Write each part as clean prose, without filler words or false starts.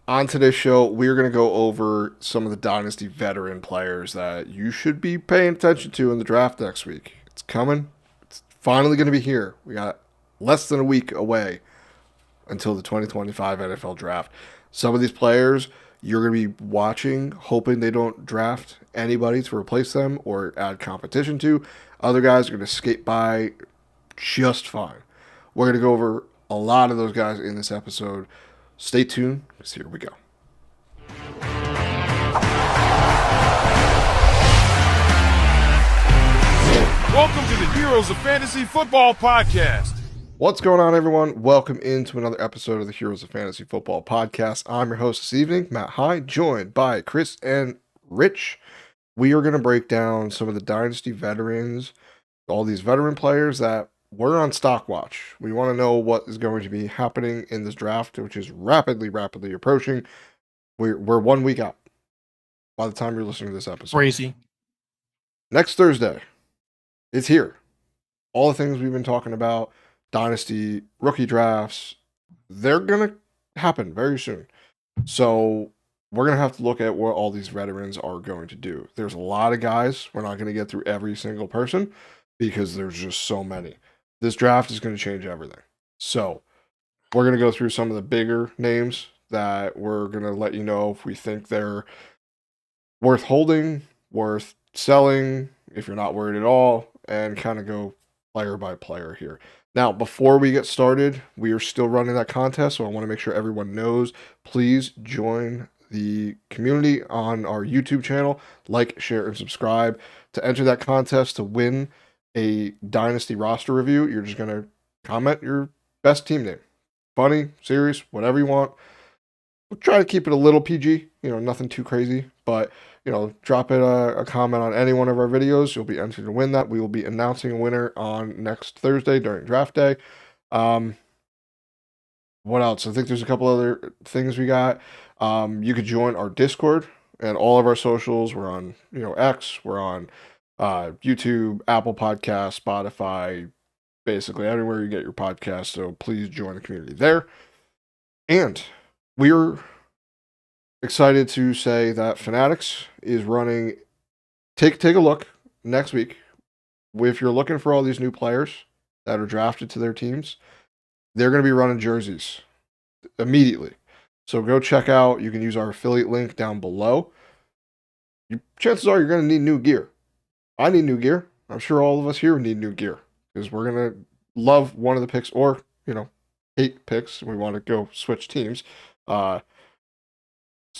On today's show, we're going to go over some of the Dynasty veteran players that you should be paying attention to in the draft next week. It's coming. It's finally going to be here. We got less than a week away until the 2025 NFL draft. Some of these players you're going to be watching, hoping they don't draft anybody to replace them or add competition to. Other guys are going to skate by just fine. We're going to go over a lot of those guys in this episode. Stay tuned, because here we go. Welcome to the Heroes of Fantasy Football Podcast. What's going on, everyone? Welcome into another episode of the Heroes of Fantasy Football Podcast. I'm your host this evening, Matt High, joined by Chris and Rich. We are going to break down some of the Dynasty veterans, all these veteran players that were on stock watch. We want to know what is going to be happening in this draft, which is rapidly approaching. We're 1 week out by the time you're listening to this episode. Crazy. Next Thursday, it's here. All the things we've been talking about, Dynasty, rookie drafts, they're going to happen very soon. So we're going to have to look at what all these veterans are going to do. There's a lot of guys. We're not going to get through every single person because there's just so many. This draft is going to change everything. So we're going to go through some of the bigger names that we're going to let you know if we think they're worth holding, worth selling, if you're not worried at all, and kind of go player by player here. Now, before we get started, we are still running that contest, so I want to make sure everyone knows. Please join the community on our YouTube channel. Like, share, and subscribe. To enter that contest to win a Dynasty roster review, you're just going to comment your best team name. Funny, serious, whatever you want. We'll try to keep it a little PG, nothing too crazy, but drop it a comment on any one of our videos. You'll be entered to win that. We will be announcing a winner on next Thursday during draft day. What else? I think there's a couple other things we got. You could join our Discord and all of our socials. We're on, X. We're on YouTube, Apple Podcasts, Spotify, basically everywhere you get your podcast. So please join the community there. And we're excited to say that Fanatics is running. Take a look next week. If you're looking for all these new players that are drafted to their teams, they're going to be running jerseys immediately. So go check out. You can use our affiliate link down below. Chances are you're going to need new gear. I need new gear. I'm sure all of us here need new gear because we're going to love one of the picks or, hate picks. We want to go switch teams. So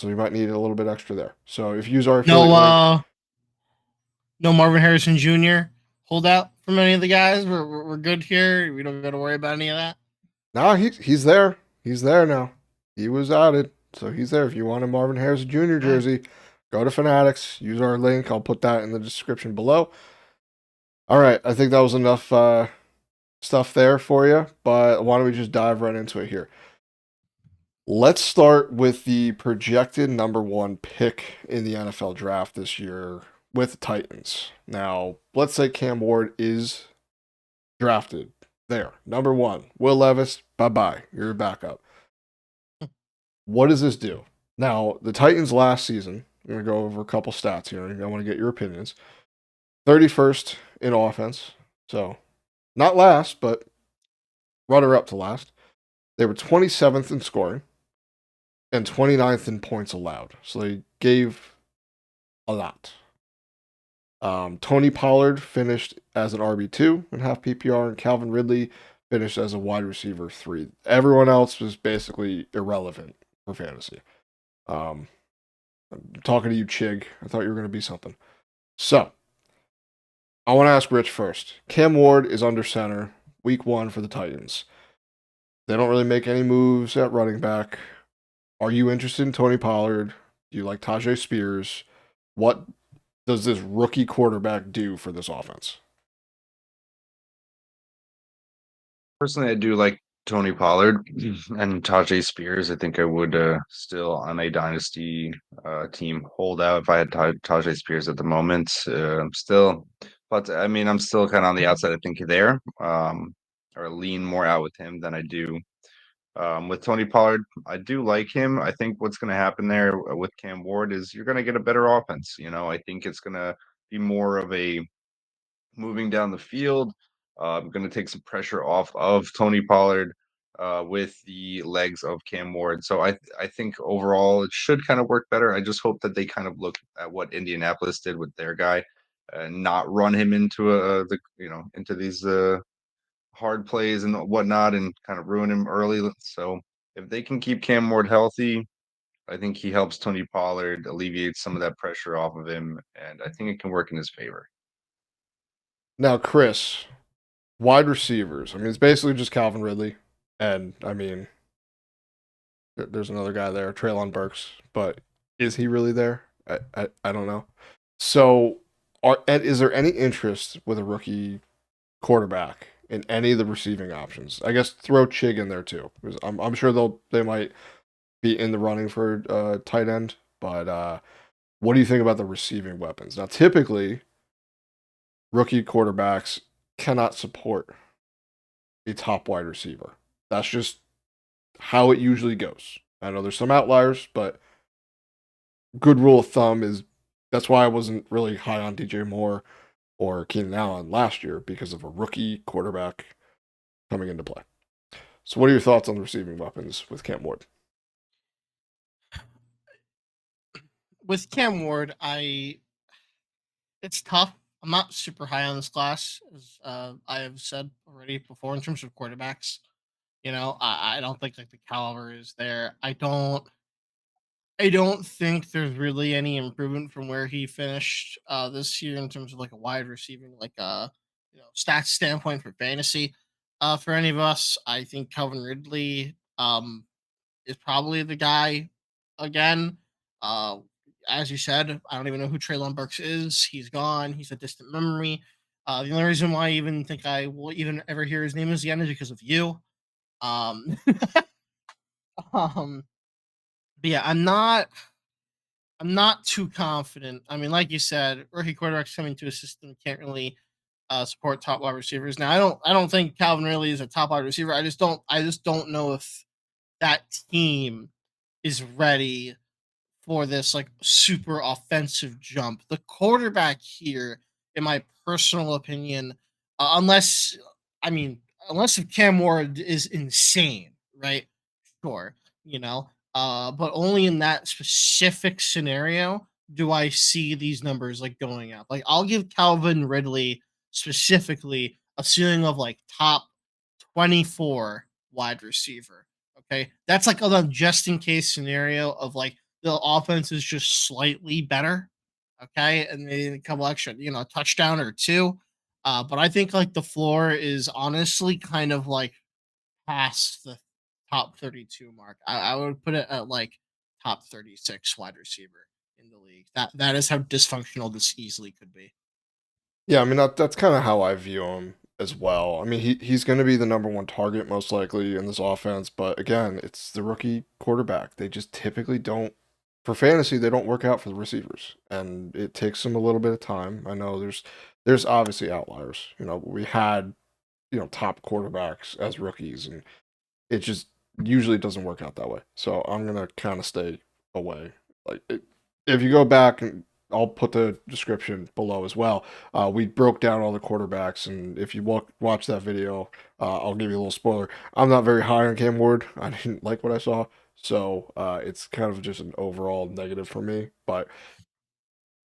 you might need a little bit extra there. So if you use our affiliate link, no Marvin Harrison Jr. holdout from any of the guys. We're good here. We don't got to worry about any of that. No, he's there. He's there now. He was added, so he's there. If you want a Marvin Harrison Jr. jersey, go to Fanatics. Use our link. I'll put that in the description below. All right, I think that was enough stuff there for you. But why don't we just dive right into it here? Let's start with the projected number 1 pick in the NFL draft this year with the Titans. Now, let's say Cam Ward is drafted there. Number 1, Will Levis, bye-bye. You're a backup. What does this do? Now, the Titans last season, I'm going to go over a couple stats here. I want to get your opinions. 31st in offense. So, not last, but runner-up to last. They were 27th in scoring and 29th in points allowed. So they gave a lot. Tony Pollard finished as an RB2 in half PPR, and Calvin Ridley finished as a wide receiver 3. Everyone else was basically irrelevant for fantasy. I'm talking to you, Chig. I thought you were going to be something. So, I want to ask Rich first. Cam Ward is under center, week 1 for the Titans. They don't really make any moves at running back. Are you interested in Tony Pollard? Do you like Tajay Spears? What does this rookie quarterback do for this offense? Personally, I do like Tony Pollard and Tajay Spears. I think I would still on a dynasty team hold out if I had Tajay Spears at the moment. But I mean, I'm still kind of on the outside. I think there, or lean more out with him than I do With Tony Pollard, I do like him. I think what's going to happen there with Cam Ward is you're going to get a better offense. I think it's going to be more of a moving down the field. Going to take some pressure off of Tony Pollard with the legs of Cam Ward. So I think overall it should kind of work better. I just hope that they kind of look at what Indianapolis did with their guy and not run him into into these hard plays and whatnot and kind of ruin him early. So if they can keep Cam Ward healthy, I think he helps Tony Pollard alleviate some of that pressure off of him, and I think it can work in his favor. Now, Chris, wide receivers. I mean, it's basically just Calvin Ridley, and I mean, there's another guy there, Treylon Burks, but is he really there? I don't know. So, is there any interest with a rookie quarterback in any of the receiving options? I guess throw Chig in there too, because I'm sure they might be in the running for tight end. But what do you think about the receiving weapons? Now, typically, rookie quarterbacks cannot support a top wide receiver. That's just how it usually goes. I know there's some outliers, but good rule of thumb is that's why I wasn't really high on DJ Moore or Keenan Allen last year because of a rookie quarterback coming into play. So, what are your thoughts on the receiving weapons with Cam Ward? With Cam Ward, it's tough. I'm not super high on this class, as I have said already before in terms of quarterbacks. I don't think like the caliber is there. I don't think there's really any improvement from where he finished this year in terms of like a wide receiving stats standpoint for fantasy. For any of us, I think Calvin Ridley is probably the guy again. Uh, as you said, I don't even know who Treylon Burks is. He's gone. He's a distant memory. The only reason why I even think I will even ever hear his name again is because of you. Um, um, but yeah, I'm not too confident. I mean, like you said, rookie quarterbacks coming to a system can't really support top wide receivers. Now, I don't think Calvin Ridley is a top wide receiver. I just don't know if that team is ready for this like super offensive jump. The quarterback here, in my personal opinion, unless I mean, unless if Cam Ward is insane, right? Sure, but only in that specific scenario do I see these numbers like going up. Like I'll give Calvin Ridley specifically a ceiling of like top 24 wide receiver. Okay. That's like a just in case scenario of like the offense is just slightly better. Okay. And they a couple extra, touchdown or two. But I think like the floor is honestly kind of like past the top 32 mark. I would put it at like top 36 wide receiver in the league. That is how dysfunctional this easily could be. Yeah, I mean that's kind of how I view him as well. I mean he's going to be the number one target most likely in this offense, but again, it's the rookie quarterback. They just typically don't for fantasy. They don't work out for the receivers, and it takes them a little bit of time. I know there's obviously outliers. We had top quarterbacks as rookies, and it just usually doesn't work out that way. So I'm gonna kind of stay away. If you go back and I'll put the description below as well. We broke down all the quarterbacks, and if you watch that video, I'll give you a little spoiler. I'm not very high on Cam Ward. I didn't like what I saw, so it's kind of just an overall negative for me. But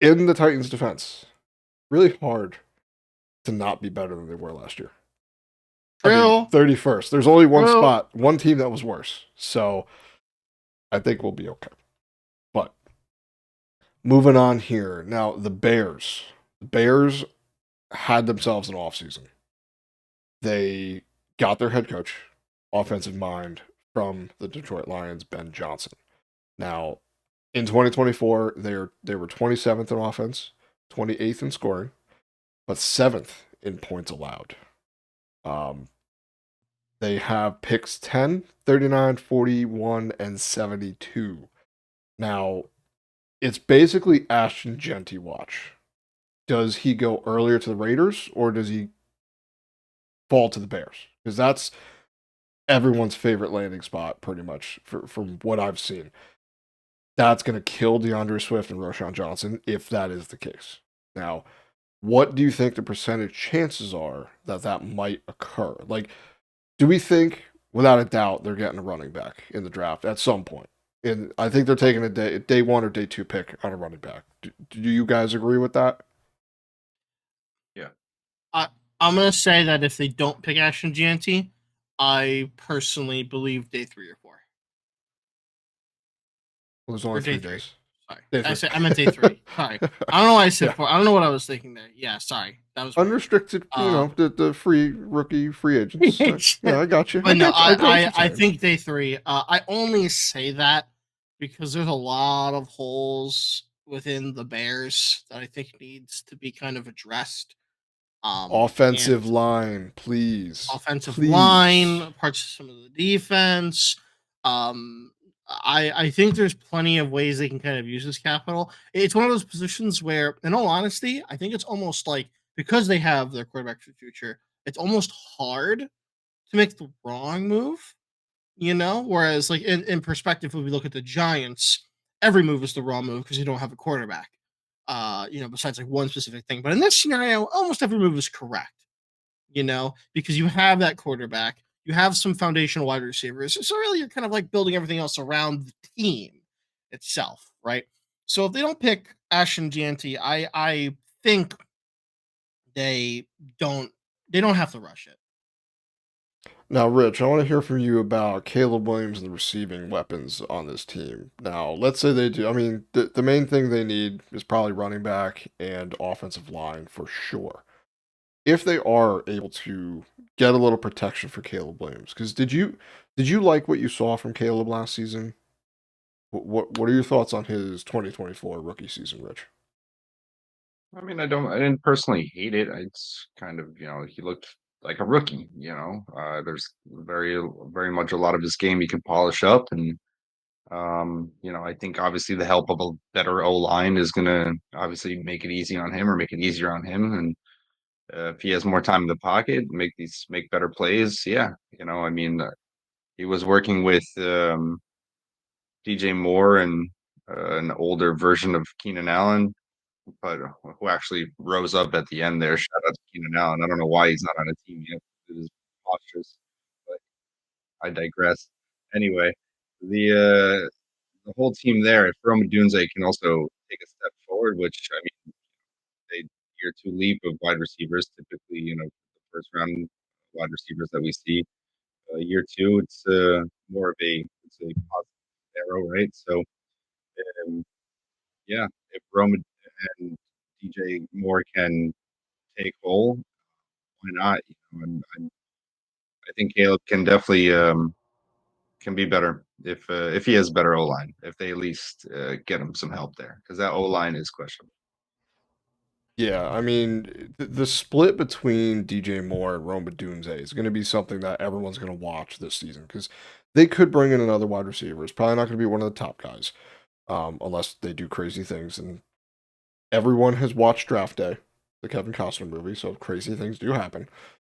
in the Titans' defense, really hard to not be better than they were last year. I mean, True. 31st. There's only one True. spot, one team that was worse. So I think we'll be okay. But moving on here. Now, the Bears. The Bears had themselves an offseason. They got their head coach, offensive mind, from the Detroit Lions, Ben Johnson. Now, in 2024, they were 27th in offense, 28th in scoring, but 7th in points allowed. They have picks 10, 39, 41, and 72. Now, it's basically Ashton Genty watch. Does he go earlier to the Raiders or does he fall to the Bears? Because everyone's favorite landing spot, pretty much, from what I've seen. That's going to kill DeAndre Swift and Roshan Johnson if that is the case. Now, what do you think the percentage chances are that that might occur? Like, do we think, without a doubt, they're getting a running back in the draft at some point? And I think they're taking a day one or day two pick on a running back. Do you guys agree with that? Yeah. I'm gonna say that if they don't pick Ashton Gianti, I personally believe day 3 or 4. Well, there's Or only day 3 3. days. Sorry. Day I meant day 3. Sorry. I don't know why I said Yeah. 4. I don't know what I was thinking there. Yeah, sorry. That was weird. Unrestricted, the free rookie free agents. Yeah, I got you. But no, I got what you're I saying. think day 3. I only say that because there's a lot of holes within the Bears that I think needs to be kind of addressed. Offensive And line, please. offensive Please. line, parts of some of the defense. I think there's plenty of ways they can kind of use this capital. It's one of those positions where, in all honesty, I think it's almost like because they have their quarterback for the future, it's almost hard to make the wrong move, you know? Whereas, like, in perspective, when we look at the Giants, every move is the wrong move because you don't have a quarterback, besides like one specific thing. But in this scenario, almost every move is correct, because you have that quarterback, you have some foundational wide receivers. So really, you're kind of like building everything else around the team itself, right? So if they don't pick Ashton Gianti, I think they don't they don't have to rush it. Now, Rich, I want to hear from you about Caleb Williams and the receiving weapons on this team. Now, let's say they do. I mean, the main thing they need is probably running back and offensive line for sure. If they are able to get a little protection for Caleb Williams, because did you like what you saw from Caleb last season? What are your thoughts on his 2024 rookie season, Rich? I mean, I didn't personally hate it. It's kind of, he looked like a rookie, there's very much a lot of his game he can polish up. And, I think obviously the help of a better O line is going to obviously make it easy on him or make it easier on him. And if he has more time in the pocket, make better plays. Yeah. I mean, he was working with DJ Moore and an older version of Keenan Allen, but who actually rose up at the end there. Shout out to Keenan Allen. I don't know why he's not on a team yet. It is postures, but I digress. Anyway, the whole team there, if Rome Dunze can also take a step forward, which I mean, they year 2 leap of wide receivers, typically, the first round wide receivers that we see. Year 2, it's more of a positive arrow, right? So, um, yeah, if Rome and DJ Moore can take hold, why not? I think Caleb can definitely can be better if he has better O line. If they at least get him some help there, because that O line is questionable. Yeah, I mean, the split between DJ Moore and Rome Odunze is going to be something that everyone's going to watch this season because they could bring in another wide receiver. It's probably not going to be one of the top guys, unless they do crazy things. And everyone has watched Draft Day, the Kevin Costner movie, so crazy things do happen,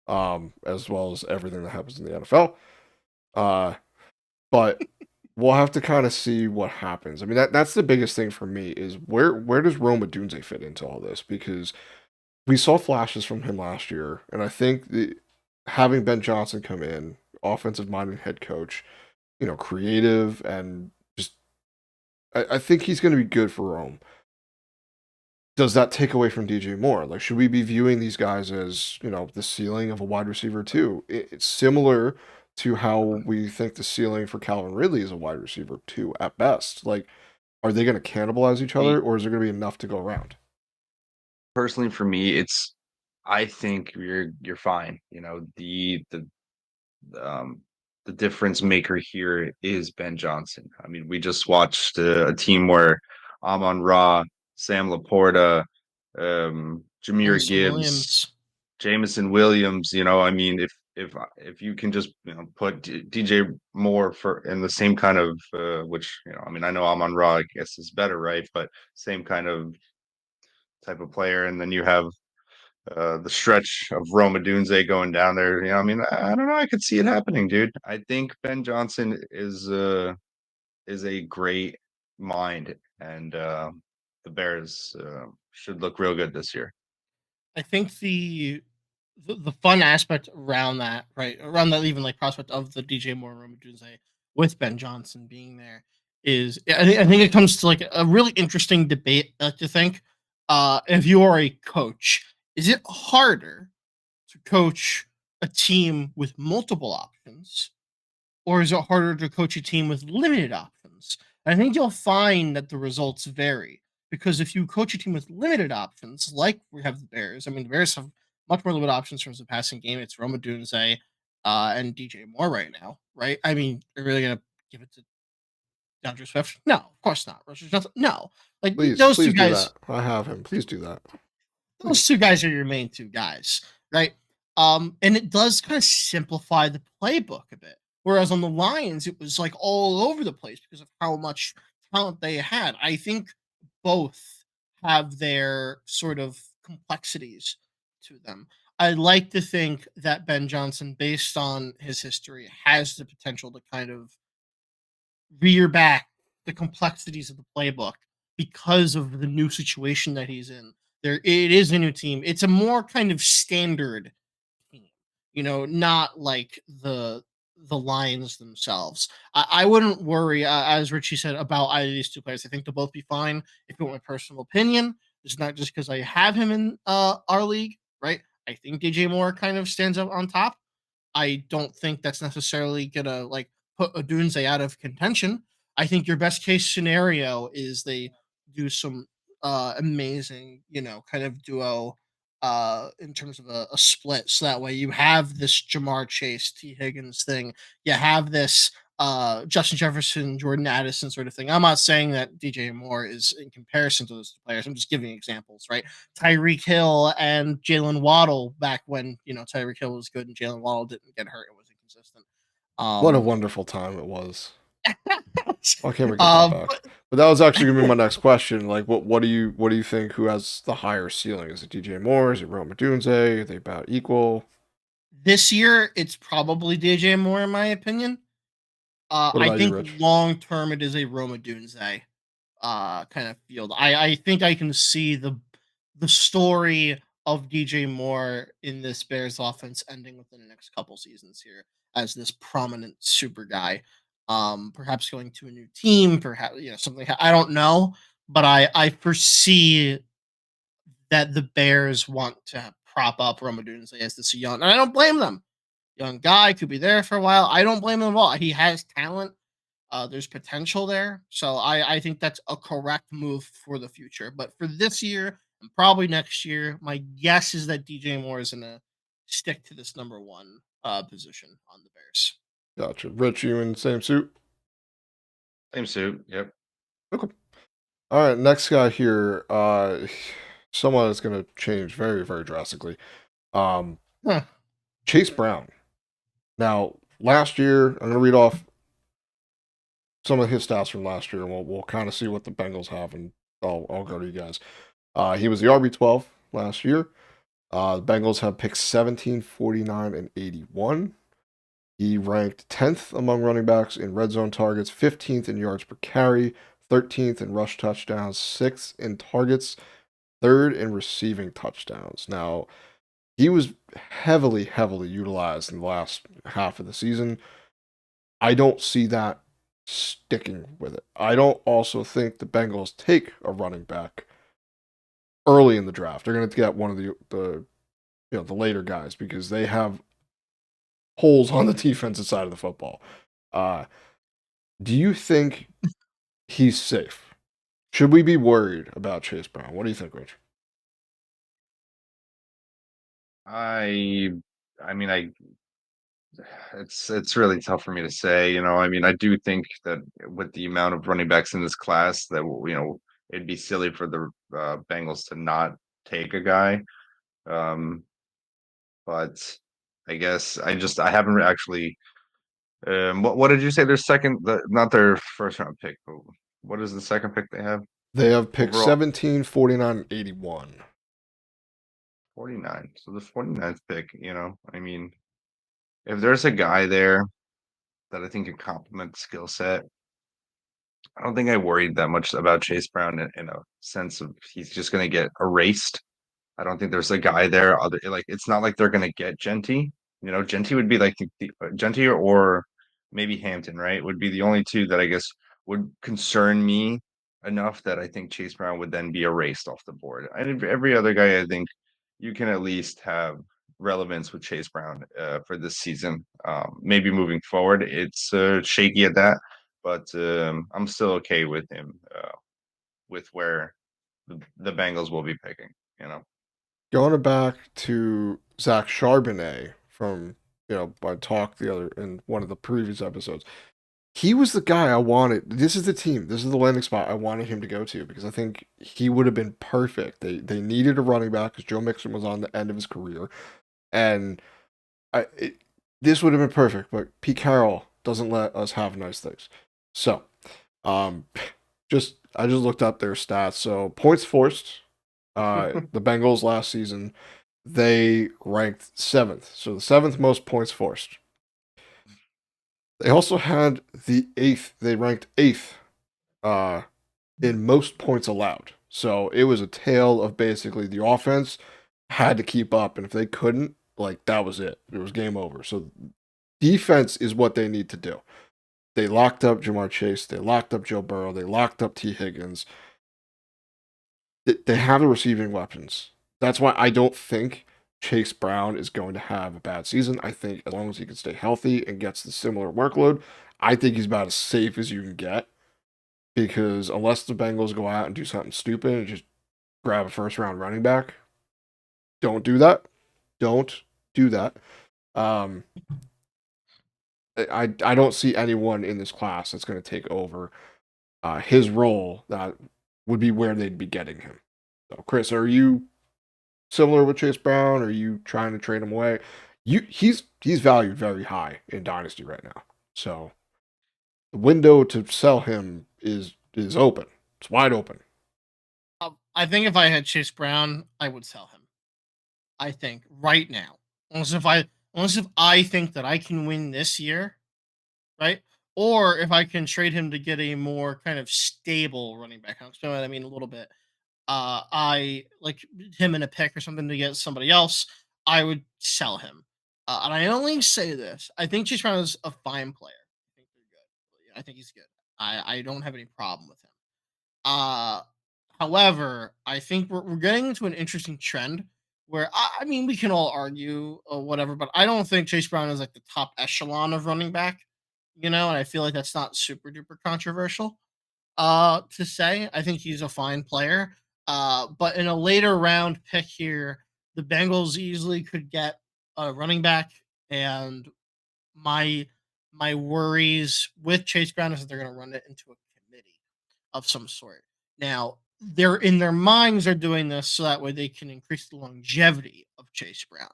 as well as everything that happens in the NFL. But we'll have to kind of see what happens. I mean, that's the biggest thing for me is where does Rome Odunze fit into all this? Because we saw flashes from him last year, and I think having Ben Johnson come in, offensive minded head coach, creative and just, I think he's going to be good for Rome. Does that take away from DJ Moore? Like, should we be viewing these guys as the ceiling of a wide receiver too? It's similar to how we think the ceiling for Calvin Ridley is a wide receiver too, at best. Like, are they going to cannibalize each other, or is there going to be enough to go around? Personally, for me, I think you're fine. Um, the difference maker here is Ben Johnson. I mean, we just watched a team where Amon-Ra, Sam Laporta, Jameer Jameson Gibbs, Williams. Jameson Williams. I mean, if you can just put DJ Moore in the same kind of which I mean, I know Amon-Ra I guess is better, right? But same kind of type of player, and then you have the stretch of Roma Dunze going down there. I mean, I don't know. I could see it happening, dude. I think Ben Johnson is a great mind, and the Bears should look real good this year. I think the fun aspect around that, right, around that even like prospect of the DJ Moore Roma Dunze with Ben Johnson being there is I think it comes to like a really interesting debate to think. If you are a coach, is it harder to coach a team with multiple options, or is it harder to coach a team with limited options? I think you'll find that the results vary because if you coach a team with limited options, like we have the Bears, I mean, the Bears have much more limited options in terms of passing game. It's Roma Dunze and DJ Moore right now, right? I mean, they're really going to give it to DeAndre Swift? No, of course not. No, like Please, those two please do guys that. I have him. Please do that. those Please. two guys are your main two guys, right? And it does kind of simplify the playbook a bit. Whereas on the Lions, it was like all over the place because of how much talent they had. I think both have their sort of complexities to them. I like to think that Ben Johnson, based on his history, has the potential to kind of rear back the complexities of the playbook because of the new situation that he's in. It is a new team. It's a more kind of standard team, not like the Lions themselves. I wouldn't worry, as Richie said, about either of these two players. I think they'll both be fine. If you want my personal opinion, it's not just because I have him in our league, right? I think DJ Moore kind of stands up on top. I don't think that's necessarily gonna like put Odunze out of contention. I think your best case scenario is they do some amazing, kind of duo in terms of a split. So that way you have this Jamar Chase, T. Higgins thing. You have this Justin Jefferson, Jordan Addison sort of thing. I'm not saying that DJ Moore is in comparison to those players. I'm just giving examples, right? Tyreek Hill and Jalen Waddle back when, Tyreek Hill was good and Jalen Waddle didn't get hurt and was inconsistent. What a wonderful time it was. Why can't we get uh, that back? But that was actually gonna be my next question. Like, what do you think? Who has the higher ceiling? Is it DJ Moore? Is it Roma Dunze? Are they about equal? this year, it's probably DJ Moore, in my opinion. What I about you, think Rich? long term, it is a Roma Dunze kind of field. I think I can see the story of DJ Moore in this Bears offense ending within the next couple seasons here as this prominent super guy. Perhaps going to a new team, perhaps something. I don't know, but I foresee that the Bears want to prop up Roma Dunze as this young, and I don't blame them. Young guy could be there for a while. I don't blame him at all. He has talent. There's potential there. So I think that's a correct move for the future. But for this year and probably next year, my guess is that DJ Moore is going to stick to this number one position on the Bears. Gotcha. Rich, you in the same suit? Same suit. Yep. Okay. All right. Next guy here. Someone that's gonna change very, very drastically. Um, Huh. Chase Brown. Now, last year, I'm gonna read off some of his stats from last year, and we'll kind of see what the Bengals have, and I'll go to you guys. He was the RB12 last year. The Bengals have picks 17, 49, and 81. He ranked 10th among running backs in red zone targets, 15th in yards per carry, 13th in rush touchdowns, 6th in targets, 3rd in receiving touchdowns. Now, he was heavily, heavily utilized in the last half of the season. I don't see that sticking with it. I don't also think the Bengals take a running back early in the draft. They're going to get one of the later guys because they have holes on the defensive side of the football. Do you think he's safe? Should we be worried about Chase Brown? What do you think, Rich? I mean, it's really tough for me to say. I mean, I do think that with the amount of running backs in this class, that it'd be silly for the Bengals to not take a guy. But I guess I haven't actually. What did you say? Their second, not their first round pick, but what is the second pick they have They have picked overall? 17, 49, and 81. 49. So the 49th pick, I mean, if there's a guy there that I think can complement the skill set, I don't think I worried that much about Chase Brown in a sense of he's just going to get erased. I don't think there's a guy there. It's not like they're going to get Genty. Genty would be like Genty or maybe Hampton, right? Would be the only two that I guess would concern me enough that I think Chase Brown would then be erased off the board. And every other guy, I think you can at least have relevance with Chase Brown for this season. Maybe moving forward, it's shaky at that, but I'm still okay with him with where the Bengals will be picking. Going back to Zach Charbonnet from by talk the other in one of the previous episodes, he was the guy I wanted. This is the team. This is the landing spot I wanted him to go to because I think he would have been perfect. They needed a running back because Joe Mixon was on the end of his career, and this would have been perfect. But Pete Carroll doesn't let us have nice things. So, I just looked up their stats. So points forced. The Bengals last season, they ranked 7th. So the 7th most points forced. They also had the 8th. They ranked 8th in most points allowed. So it was a tale of basically the offense had to keep up. And if they couldn't, that was it. It was game over. So defense is what they need to do. They locked up Jamar Chase. They locked up Joe Burrow. They locked up T. Higgins. They have the receiving weapons. That's why I don't think Chase Brown is going to have a bad season. I think as long as he can stay healthy and gets the similar workload, I think he's about as safe as you can get. Because unless the Bengals go out and do something stupid and just grab a first-round running back, don't do that. Don't do that. I don't see anyone in this class that's going to take over his role that would be where they'd be getting him. So, Chris, are you similar with Chase Brown? Or are you trying to trade him away? He's valued very high in Dynasty right now. So the window to sell him is open. It's wide open. I think if I had Chase Brown, I would sell him. I think right now, unless if I think that I can win this year, right? Or if I can trade him to get a more kind of stable running back. I'll explain what I mean a little bit. I like him in a pick or something to get somebody else, I would sell him. And I only say this. I think Chase Brown is a fine player. I think they're good. I think he's good. I don't have any problem with him. Uh, However, I think we're getting into an interesting trend where I mean we can all argue or whatever, but I don't think Chase Brown is like the top echelon of running back. And I feel like that's not super duper controversial to say. I think he's a fine player. But in a later round pick here, the Bengals easily could get a running back, and my worries with Chase Brown is that they're going to run it into a committee of some sort. Now, they're in their minds are doing this so that way they can increase the longevity of Chase Brown,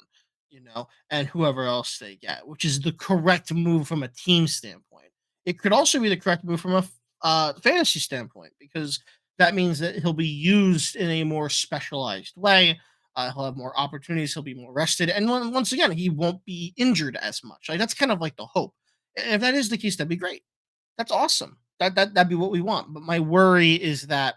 and whoever else they get, which is the correct move from a team standpoint. It could also be the correct move from a fantasy standpoint because that means that he'll be used in a more specialized way. He'll have more opportunities. He'll be more rested, and once again, he won't be injured as much. Like that's kind of like the hope. And if that is the case, that'd be great. That's awesome. That'd be what we want. But my worry is that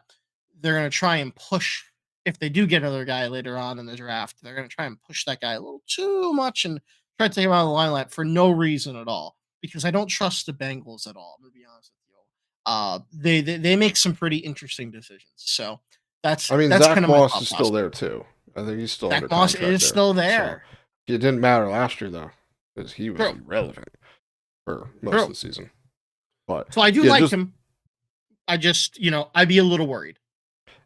they're going to try and push. If they do get another guy later on in the draft, they're going to try and push that guy a little too much and try to take him out of the limelight for no reason at all. Because I don't trust the Bengals at all. I'm going to be honest with you. They make some pretty interesting decisions. So that's Zach kind of Moss is still there too. I think he's still Zach under Moss contract is still there. So it didn't matter last year though, because he was True. irrelevant for most of the season. But so I do like him. I just I'd be a little worried.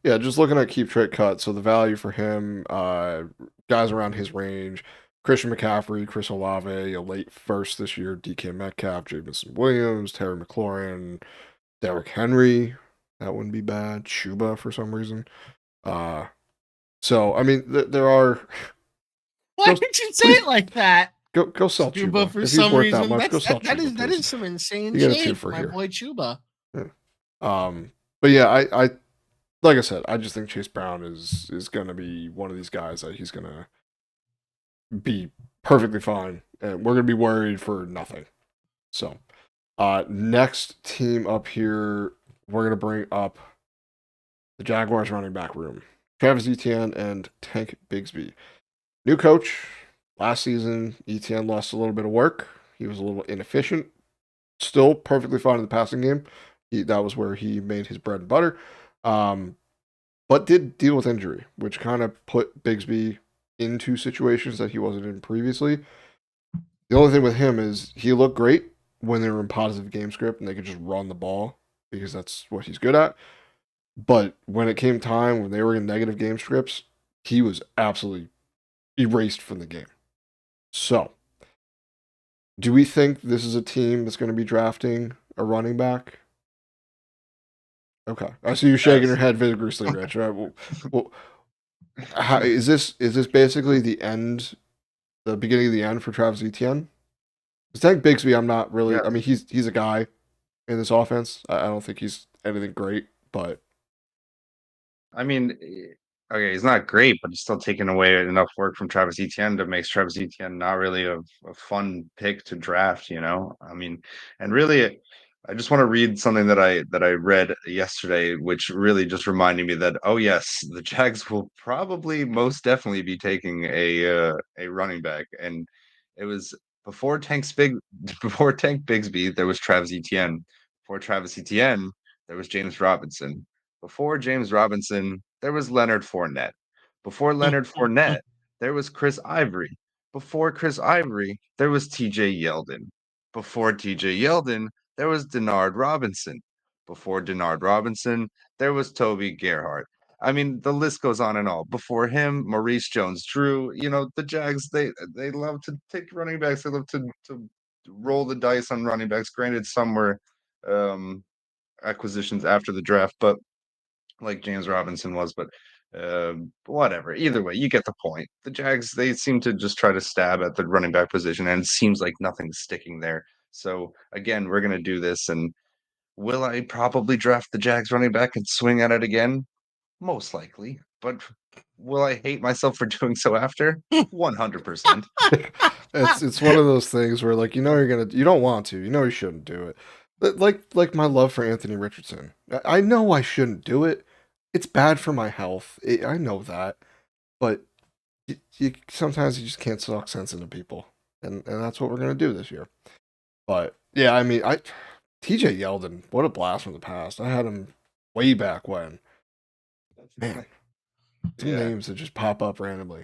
Yeah, just looking at keep trade cut. So the value for him, guys around his range, Christian McCaffrey, Chris Olave, a late first this year, DK Metcalf, Jameson Williams, Terry McLaurin, Derrick Henry. That wouldn't be bad. Chuba for some reason. So I mean, there are. Why did you say it like that? Go sell Chuba for if some he's worth reason. that much. Go sell Chuba. That is some insane shade for for my here. boy Chuba. Yeah. But yeah, I like I said, I just think Chase Brown is going to be one of these guys that he's going to be perfectly fine, and we're going to be worried for nothing. So, next team up here, we're going to bring up the Jaguars running back room. Travis Etienne and Tank Bigsby. New coach. Last season, Etienne lost a little bit of work. He was a little inefficient. Still perfectly fine in the passing game. That was where he made his bread and butter. But did deal with injury, which kind of put Bigsby into situations that he wasn't in previously. The only thing with him is he looked great when they were in positive game script and they could just run the ball because that's what he's good at. But when it came time when they were in negative game scripts, he was absolutely erased from the game. So, do we think this is a team that's going to be drafting a running back? Okay, I see you shaking your head vigorously, Rich. Well, is this basically the end, the beginning of the end for Travis Etienne? Because Tank Bigsby, I'm not really. I mean, he's a guy in this offense. I don't think he's anything great, but I mean, okay, he's not great, but he's still taking away enough work from Travis Etienne to make Travis Etienne not really a fun pick to draft, you know? I mean, and really, I just want to read something that I read yesterday, which really just reminded me that, oh yes, the Jags will probably most definitely be taking a running back. And it was before before Tank Bigsby, there was Travis Etienne. Before Travis Etienne, there was James Robinson. Before James Robinson, there was Leonard Fournette. Before Leonard Fournette, there was Chris Ivory. Before Chris Ivory, there was TJ Yeldon. Before TJ Yeldon, there was Denard Robinson. Before Denard Robinson, there was Toby Gerhart. I mean, the list goes on and on. Before him, Maurice Jones-Drew. You know, the Jags, they love to take running backs. They love to roll the dice on running backs. Granted, some were acquisitions after the draft, but like James Robinson was, but whatever. Either way, you get the point. The Jags, they seem to just try to stab at the running back position, and it seems like nothing's sticking there. So again, we're gonna do this, and will I probably draft the Jags running back and swing at it again? Most likely, but will I hate myself for doing so after? 100%. it's one of those things where like you don't want to, you shouldn't do it. But like my love for Anthony Richardson. I know I shouldn't do it. It's bad for my health. I know that, but you sometimes you just can't suck sense into people, and that's what we're gonna do this year. But yeah, I mean, TJ Yeldon, what a blast from the past. I had him way back when. Man, some names that just pop up randomly.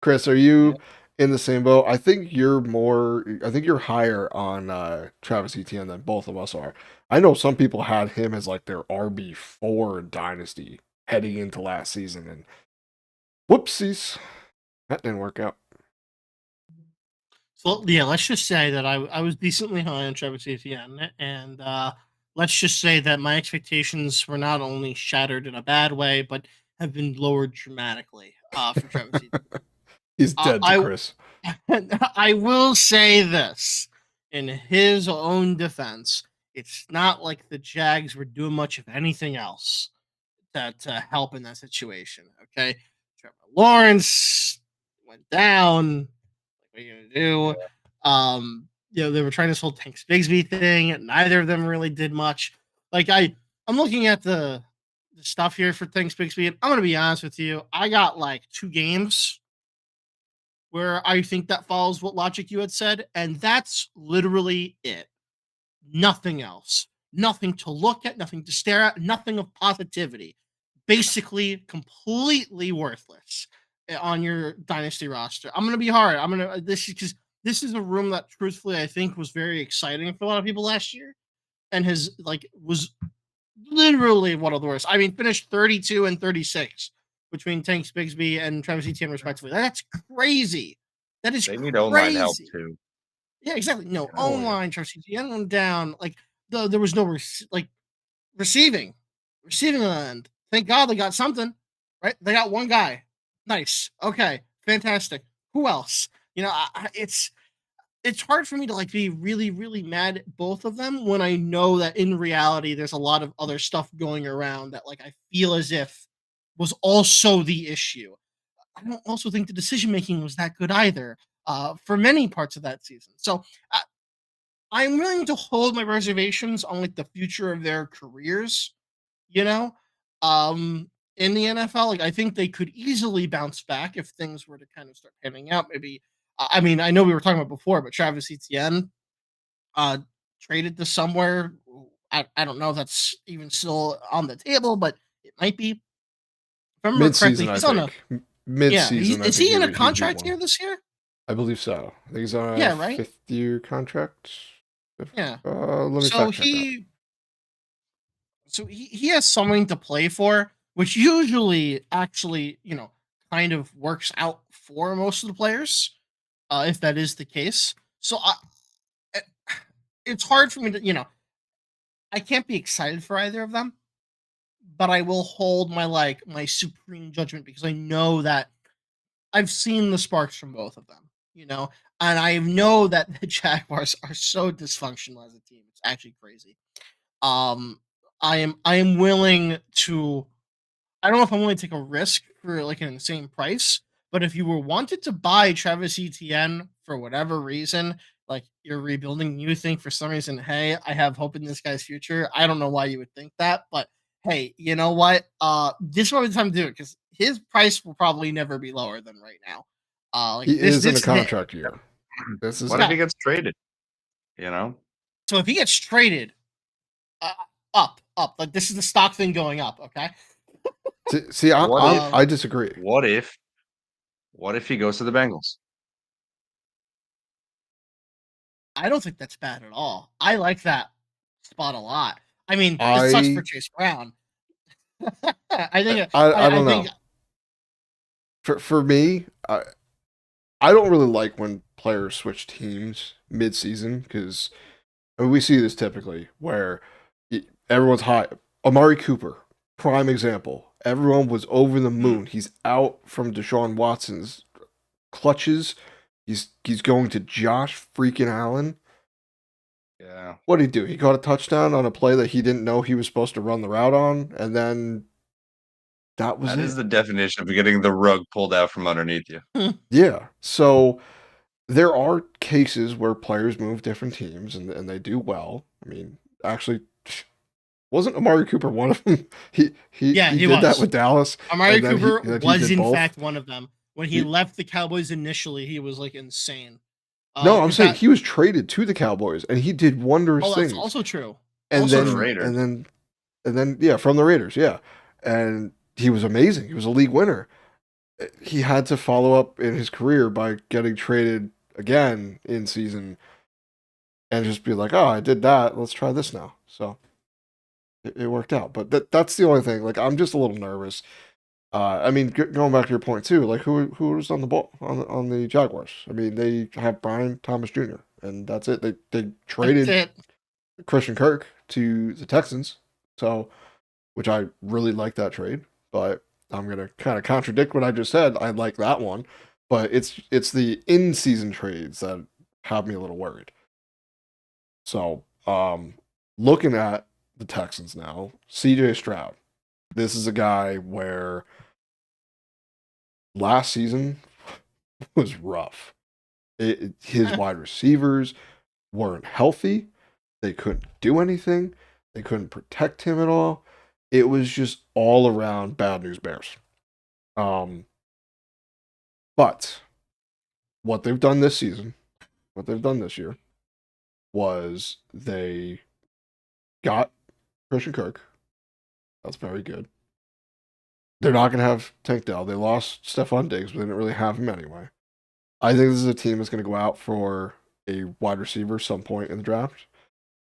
Chris, are you in the same boat? I think you're higher on Travis Etienne than both of us are. I know some people had him as like their RB4 in Dynasty heading into last season, and whoopsies, that didn't work out. So yeah, let's just say that I was decently high on Travis Etienne, and let's just say that my expectations were not only shattered in a bad way, but have been lowered dramatically for Travis Etienne. He's dead to Chris. I will say this in his own defense: it's not like the Jags were doing much of anything else to help in that situation. Okay, Trevor Lawrence went down. What are you gonna do? They were trying this whole Tank Bigsby thing. Neither of them really did much. Like I'm looking at the stuff here for Tank Bigsby, and I'm gonna be honest with you. I got like 2 games where I think that follows what logic you had said, and that's literally it. Nothing else. Nothing to look at, nothing to stare at, nothing of positivity. Basically, completely worthless on your dynasty roster. I'm gonna be hard. This is a room that truthfully I think was very exciting for a lot of people last year, and was literally one of the worst. I mean, finished 32 and 36 between Tank Bigsby and Travis Etienne respectively. That's crazy. That is They crazy. need online help too. Yeah, exactly. No online. Travis Etienne went down. Like there was no receiving end. Thank God they got something, right? They got one guy. Nice. Okay. Fantastic. Who else? It's it's hard for me to like be really, really mad at both of them when I know that in reality there's a lot of other stuff going around that like I feel as if was also the issue. I don't also think the decision making was that good either for many parts of that season. So I'm willing to hold my reservations on like the future of their careers, you know, in the NFL. Like I think they could easily bounce back if things were to kind of start panning out. Maybe I mean I know we were talking about before, but Travis Etienne uh traded to somewhere. I don't know if that's even still on the table, but it might be. If I remember correctly, Mid-season, I he's on a think. Mid-season, I is think he in a he'd be contract one. here this year? I believe so. I think he's on a Yeah, right. 5th-year contract. Yeah. Let me So fact check that. he has something to play for, which usually actually, kind of works out for most of the players, if that is the case. So eh, it's hard for me to, I can't be excited for either of them, but I will hold my supreme judgment because I know that I've seen the sparks from both of them, and I know that the Jaguars are so dysfunctional as a team. It's actually crazy. Um, I am willing to. I don't know if I'm willing to take a risk for like an insane price, but if you were wanted to buy Travis Etienne for whatever reason, like you're rebuilding, you think for some reason, hey, I have hope in this guy's future. I don't know why you would think that, but hey, you know what? This might be the time to do it because his price will probably never be lower than right now. Like He this, is in a this hit. contract year. This is What it. if he gets traded? You know, So if he gets traded, up, like this is the stock thing going up. Okay. See, What if? I disagree. What if? What if he goes to the Bengals? I don't think that's bad at all. I like that spot a lot. I mean, it sucks for I Chase Brown. I think I I don't think know. For me, I don't really like when players switch teams mid-season because we see this typically where everyone's high. Amari Cooper, prime example. Everyone was over the moon. He's out from Deshaun Watson's clutches. He's going to Josh freaking Allen. Yeah, What did he do? He caught a touchdown on a play that he didn't know he was supposed to run the route on, and then that was that it. is the definition of getting the rug pulled out from underneath you. Yeah. So there are cases where players move different teams and they do well. I mean, actually, wasn't Amari Cooper one of them? yeah, He he did that was. with Dallas, Amari and then Cooper he was did in both. fact one of them. When he He, left the Cowboys initially, he was like insane. no, I'm In saying fact, he was traded to the Cowboys, and he did wondrous oh, that's things. also true. And Also For the then true. Raiders. yeah, from the Raiders, yeah, and he was amazing. He was a league winner. He had to follow up in his career by getting traded again in season and just be like, oh, I did that. Let's try this now. So it worked out. But that's the only thing. Like, I'm just a little nervous. I mean, going back to your point too, like who was on the ball on the Jaguars? I mean, they have Brian Thomas Jr. and that's it. They That's traded it. Christian Kirk to the Texans, so which I really like that trade. But I'm gonna kind of contradict what I just said. I like that one, but it's the in season trades that have me a little worried. So, looking at the Texans now, CJ Stroud. This is a guy where last season was rough. His wide receivers weren't healthy. They couldn't do anything. They couldn't protect him at all. It was just all around bad news bears. But what they've done this season, what they've done this year, was they got Christian Kirk. That's very good. They're not going to have Tank Dell. They lost Stephon Diggs, but they didn't really have him anyway. I think this is a team that's going to go out for a wide receiver some point in the draft.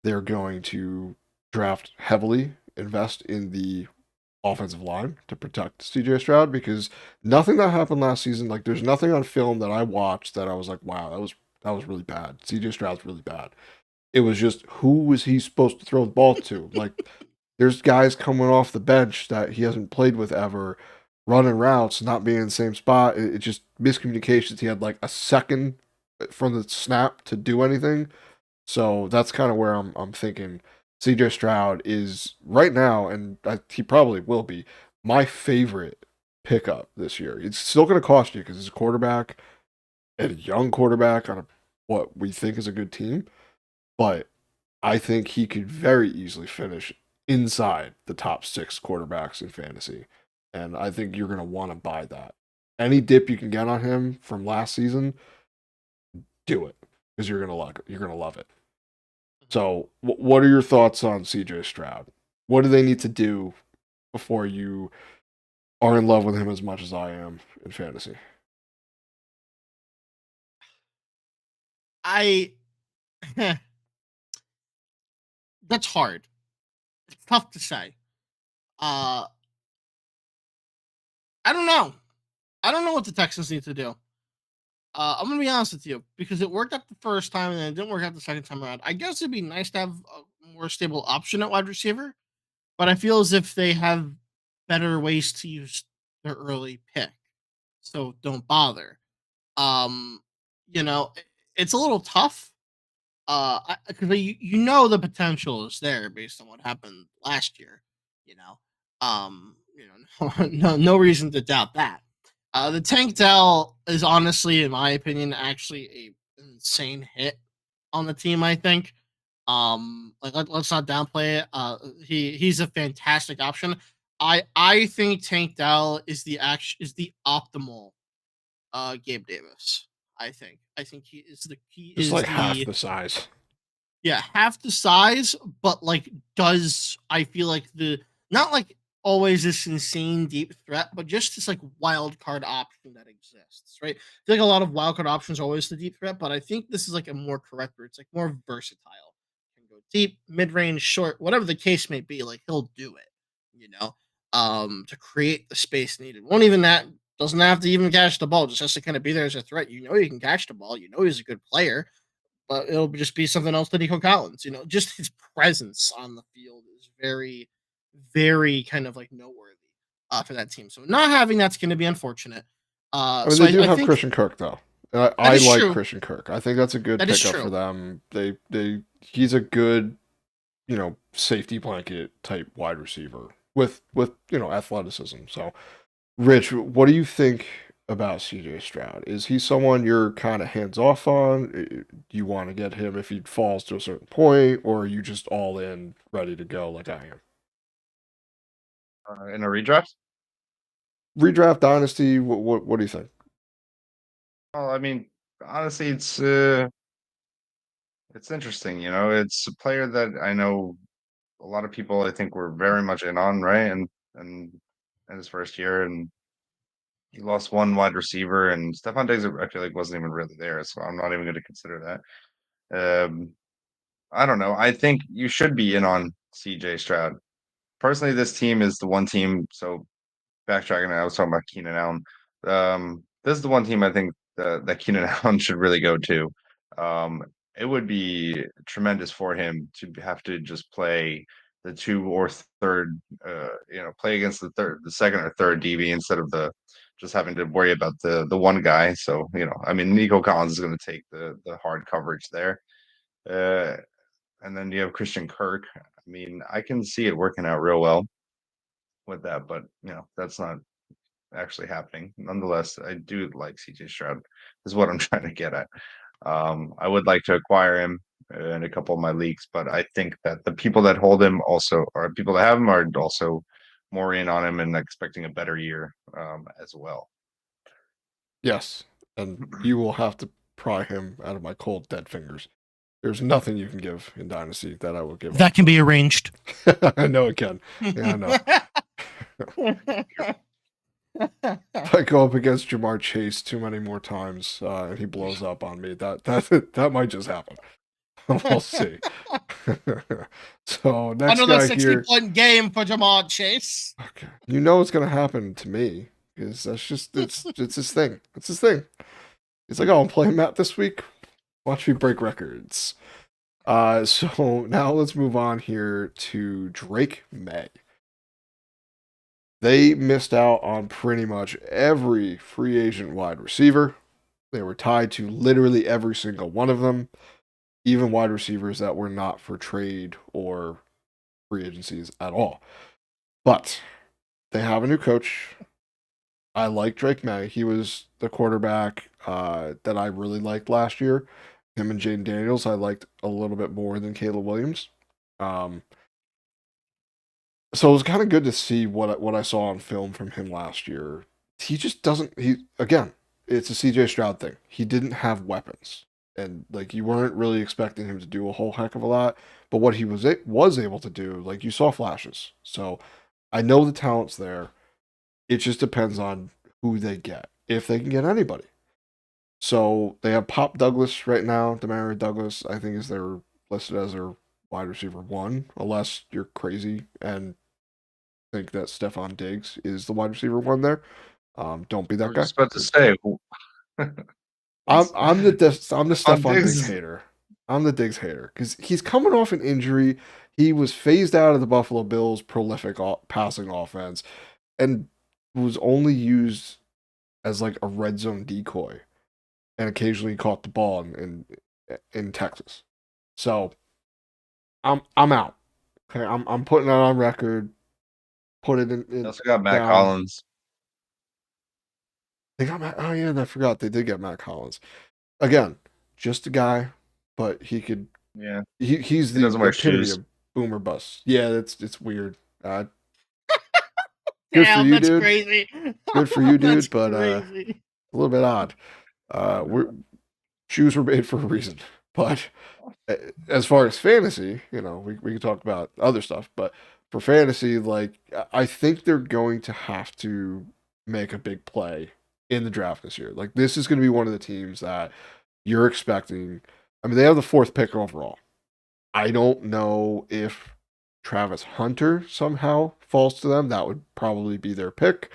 They're going to draft heavily, invest in the offensive line to protect CJ Stroud because nothing that happened last season, like there's nothing on film that I watched that I was like, wow, that was really bad. CJ Stroud's really bad. It was just who was he supposed to throw the ball to? Like there's guys coming off the bench that he hasn't played with ever, running routes, not being in the same spot. It just miscommunications. He had like a second from the snap to do anything. So that's kind of where I'm thinking CJ Stroud is right now, and he probably will be my favorite pickup this year. It's still going to cost you because he's a quarterback and a young quarterback on what we think is a good team, but I think he could very easily finish inside the top 6 quarterbacks in fantasy, and I think you're going to want to buy that. Any dip you can get on him from last season, do it because you're going to love it. So, what are your thoughts on CJ Stroud? What do they need to do before you are in love with him as much as I am in fantasy? I That's hard. It's tough to say. Uh, I don't know. I don't know what the Texans need to do. I'm gonna be honest with you because it worked out the first time and then it didn't work out the second time around. I guess it'd be nice to have a more stable option at wide receiver, but I feel as if they have better ways to use their early pick, so don't bother. Um, it's a little tough. Because you know the potential is there based on what happened last year. You know, no reason to doubt that. The Tank Dell is honestly, in my opinion, actually a insane hit on the team. I think. Let's not downplay it. He's a fantastic option. I think Tank Dell is the optimal Gabe Davis. I think he Just is like half the the size. yeah, half the size, but like does I feel like the not like always this insane deep threat, but just this like wild card option that exists, right? I feel like a lot of wild card options are always the deep threat, but I think this is like a more correct where it's like more versatile. Can go deep, mid range, short, whatever the case may be, like he'll do it, to create the space needed. Won't even that doesn't have to even catch the ball, just has to kind of be there as a threat. You know he can catch the ball, you know he's a good player, but it'll just be something else to Nico Collins. Just his presence on the field is very, very kind of like noteworthy for that team. So not having that's going to be unfortunate. I mean, So they I, do I have think Christian Kirk though. And that I is like true. Christian Kirk. I think that's a good That is pickup for true. them. He's a good, safety blanket type wide receiver with athleticism. So, Rich, what do you think about CJ Stroud? Is he someone you're kind of hands off on? Do you want to get him if he falls to a certain point, or are you just all in, ready to go like I am? In a redraft? Redraft Dynasty. What do you think? Well, I mean, honestly, it's interesting. It's a player that I know a lot of people I think were very much in on, right? And in his first year, and he lost one wide receiver, and Stephon Diggs I feel like wasn't even really there, so I'm not even going to consider that. I don't know. I think you should be in on CJ Stroud. Personally, this team is the one team. So backtracking, I was talking about Keenan Allen. This is the one team I think that Keenan Allen should really go to. Um, it would be tremendous for him to have to just play the two or third, play against the second or third DB instead of the just having to worry about the one guy. So I mean, Nico Collins is going to take the hard coverage there. Uh, and then you have Christian Kirk. I mean, I can see it working out real well with that, but that's not actually happening. Nonetheless, I do like CJ Stroud, is what I'm trying to get at. I would like to acquire him in a couple of my leagues, but I think that the people that hold him also, or people that have him, are also more in on him and expecting a better year as well. Yes, and you will have to pry him out of my cold dead fingers. There's nothing you can give in Dynasty that I will give That up. can be arranged. I know it can. Yeah, I know. If I go up against Jamar Chase too many more times and he blows up on me, that might just happen. We'll see. So next Another guy 60 here. point game for Jamar Chase. Okay, you know what's gonna happen to me because that's just it's his thing. It's his thing. He's like, oh, I'm playing Matt this week. Watch me break records. So now let's move on here to Drake Maye. They missed out on pretty much every free agent wide receiver. They were tied to literally every single one of them, even wide receivers that were not for trade or free agencies at all. But they have a new coach. I like Drake Maye. He was the quarterback that I really liked last year. Him and Jaden Daniels, I liked a little bit more than Caleb Williams. Um, so it was kind of good to see what I saw on film from him last year. He just doesn't. He again, it's a CJ Stroud thing. He didn't have weapons, and like you weren't really expecting him to do a whole heck of a lot. But what he was able to do, like you saw flashes. So I know the talent's there. It just depends on who they get, if they can get anybody. So they have Pop Douglas right now. Demario Douglas, I think, is their listed as their wide receiver one, unless you're crazy and think that Stephon Diggs is the wide receiver one there. Don't be I that was guy. just about to say, I'm the on Stephon Diggs Diggs. hater. I'm the Diggs hater because he's coming off an injury. He was phased out of the Buffalo Bills' prolific passing offense and was only used as like a red zone decoy and occasionally caught the ball in Texas. So I'm out. Okay, I'm putting that on record. Put it They in also got Matt down. Collins. They got Matt. Oh yeah, I forgot they did get Matt Collins. Again, just a guy, but he could. Yeah, He's he the doesn't wear epitome shoes. of boomer bust. Yeah, it's weird. Good for Damn, you, that's dude. crazy. Good for you, That's dude. But crazy. a little bit odd. We're shoes were made for a reason. But as far as fantasy, we can talk about other stuff. But for fantasy, like I think they're going to have to make a big play in the draft this year. Like this is going to be one of the teams that you're expecting. I mean, they have the fourth pick overall. I don't know if Travis Hunter somehow falls to them. That would probably be their pick.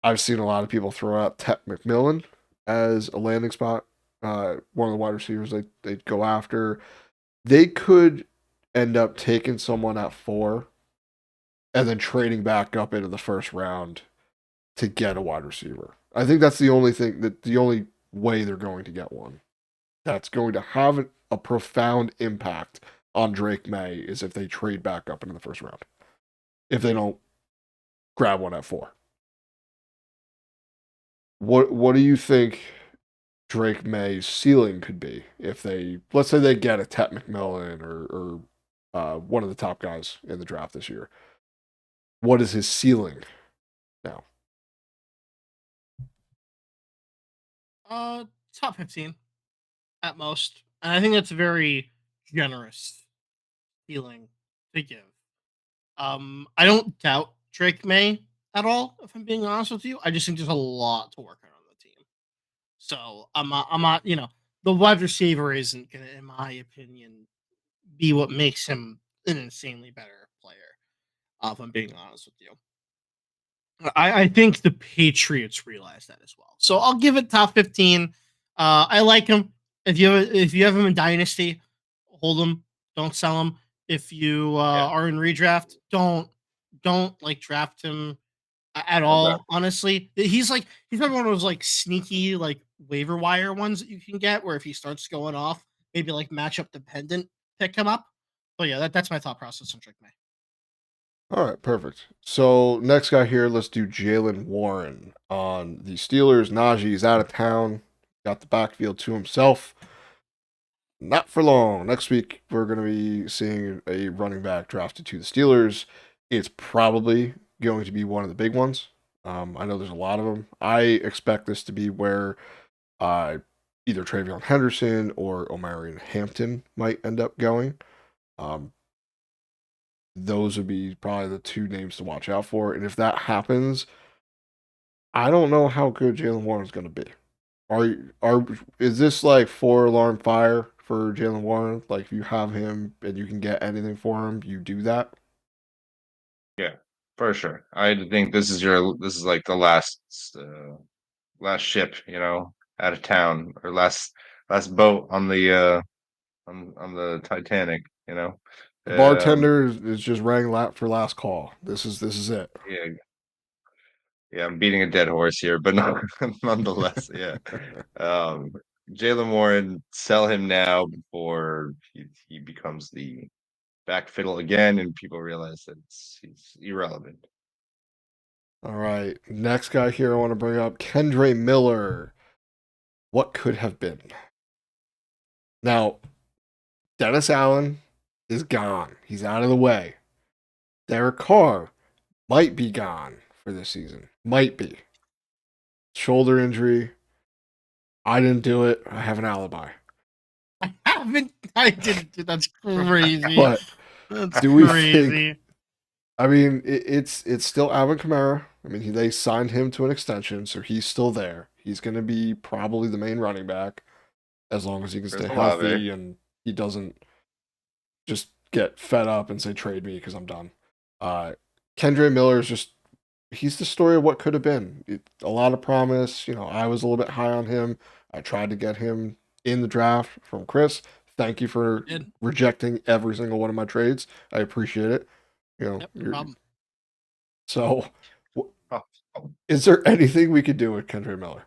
I've seen a lot of people throw out Tech McMillan as a landing spot. One of the wide receivers they'd go after. They could end up taking someone at 4 and then trading back up into the first round to get a wide receiver. I think that's the only way they're going to get one that's going to have a profound impact on Drake Maye is if they trade back up into the first round. If they don't grab one at 4. What do you think Drake May's ceiling could be if let's say they get a Tet McMillan or one of the top guys in the draft this year? What is his ceiling now? Uh, Top 15 at most, and I think that's a very generous feeling to give. I don't doubt Drake May at all. If I'm being honest with you, I just think there's a lot to work on the team. So I'm not. The wide receiver isn't gonna, in my opinion, be what makes him an insanely better player. If I'm being honest with you. I think the Patriots realize that as well. So I'll give it top 15. I like him. If you have him in Dynasty, hold him. Don't sell him. If you Yeah. are in redraft, don't like draft him at Okay. all. Honestly, he's probably one of those like sneaky like waiver wire ones that you can get where if he starts going off, maybe like matchup dependent, pick him up. But yeah, that's my thought process on Drake May. All right, perfect. So next guy here, let's do Jalen Warren on the Steelers. Najee's out of town, got the backfield to himself. Not for long. Next week, we're going to be seeing a running back drafted to the Steelers. It's probably going to be one of the big ones. I know there's a lot of them. I expect this to be where either Travion Henderson or Omarion Hampton might end up going. Um, those would be probably the two names to watch out for. And if that happens, I don't know how good Jalen Warren is going to be. Is this like 4 alarm fire for Jalen Warren? Like if you have him and you can get anything for him, you do that. Yeah, for sure. I think this is like the last ship, out of town, or last boat on the Titanic, The Um bartender is just rang for last call. This is it. yeah, Yeah, I'm beating a dead horse here, but nonetheless, yeah. Jalen Warren, sell him now before he becomes the back fiddle again, and people realize that he's irrelevant. All right. Next guy here I want to bring up Kendre Miller. What could have been? Now, Dennis Allen is gone. He's out of the way. Derek Carr might be gone for this season. Might be. Shoulder injury. I didn't do it. I have an alibi. I haven't. I didn't. That's crazy. But That's do we crazy. think? I mean, it's still Alvin Kamara. I mean, they signed him to an extension, so he's still there. He's going to be probably the main running back as long as he can Chris stay Olave. healthy and he doesn't just get fed up and say trade me because I'm done. Kendre Miller is just he's the story of what could have been. A lot of promise. You know, I was a little bit high on him. I tried to get him in the draft from Chris. Thank you for Did. rejecting every single one of my trades. I appreciate it. You know, Yep, no problem. so Oh, is there anything we could do with Kendre Miller?